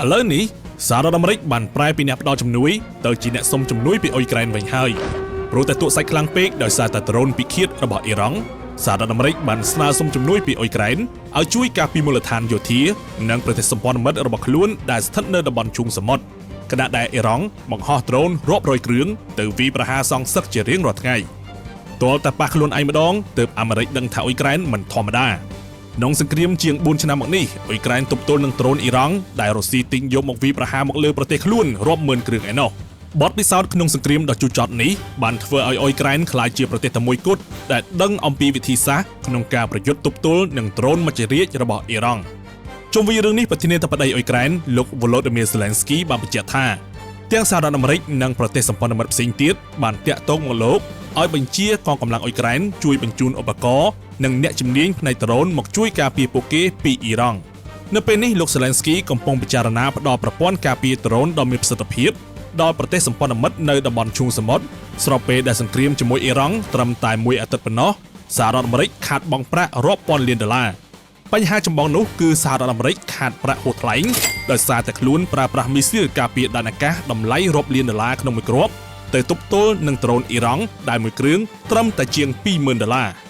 ឥឡូវនេះសហរដ្ឋអាមេរិកបានប្រែពីអ្នកផ្ដល់ជំនួយទៅជាអ្នកសុំជំនួយពីអ៊ុយក្រែនវិញហើយព្រោះតែទក់សាច់ខ្លាំងពេកដោយសារតែដ្រូនពិឃាតរបស់អ៊ីរ៉ង់សហរដ្ឋអាមេរិកបានស្នើសុំជំនួយពីអ៊ុយក្រែនឲ្យជួយការពារមូលដ្ឋានយោធានិងប្រទេសសម្ព័ន្ធមិត្តរបស់ខ្លួនដែលស្ថិតនៅតំបន់ឈូងសមុទ្រខណៈដែលអ៊ីរ៉ង់បង្ហោះដ្រូនរាប់រយគ្រឿងទៅវាយប្រហារសងសឹកជារៀងរាល់ថ្ងៃទាល់តែប៉ះខ្លួនឯងម្ដងទើបអាមេរិកដឹងថាអ៊ុយក្រែនមិនធម្មតាក្នុងសង្គ្រាមជាង4ឆ្នាំមកនេះអ៊ុយក្រែនទប់ទល់នឹងដ្រូនអ៊ីរ៉ង់ដែលរុស្ស៊ីទិញយកមកវាយប្រហារមកលើប្រទេសខ្លួនរាប់ម៉ឺនគ្រឿងឯណោះបទពិសោធន៍ក្នុងសង្គ្រាមដ៏ជូរចត់នេះបានធ្វើឲ្យអ៊ុយក្រែនក្លាយជាប្រទេសតែមួយគត់ដែលដឹងអំពីវិធីសាស្ត្រក្នុងការប្រយុទ្ធទប់ទល់នឹងដ្រូនមជ្ឈរាជរបស់អ៊ីរ៉ង់ជុំវិញរឿងនេះប្រធានាធិបតីអ៊ុយក្រែនលោក Volodymyr Zelensky បានបញ្ជាក់ថាទាំងសហរដ្ឋអាមេរិកនិងប្រទេសសម្ព័ន្ធមិត្តផ្សេងទៀតបានតាក់ទងមកលោកឲ្យបញ្ជាកងកម្លាំងអ៊ុយក្រែនជួយបញ្ជូនឧបករណ៍និងអ្នកជំនាញផ្នែកដ្រូនមកជួយការពារពួកគេពីអ៊ីរ៉ង់នៅពេលនេះលោក Zelensky កំពុងពិចារណាផ្ដល់ប្រព័ន្ធការពារដ្រូនដ៏មានប្រសិទ្ធភាពដល់ប្រទេសសម្ព័ន្ធមិត្តនៅតំបន់ឈូងសមុទ្រស្របពេលដែលសង្គ្រាមជាមួយអ៊ីរ៉ង់ត្រឹមតែមួយអាទិត្យប៉ុណ្ណោះសហរដ្ឋអាមេរិកខាតបង់ប្រាក់រាប់ពាន់លានដុល្លារបញ្ហាចម្បងនោះគឺសហរដ្ឋអាមេរិកខាតប្រាក់ហូរថ្លៃដោយសារតែខ្លួនប្រើប្រាស់មីស៊ីលការពារដែនអាកាសតម្លៃរាប់លានដុល្លារក្នុងមួយគ្រាប់ទៅទប់ទល់នឹងដ្រូនអ៊ីរ៉ង់ដែលមួយគ្រឿងត្រឹមតែជាង $20,000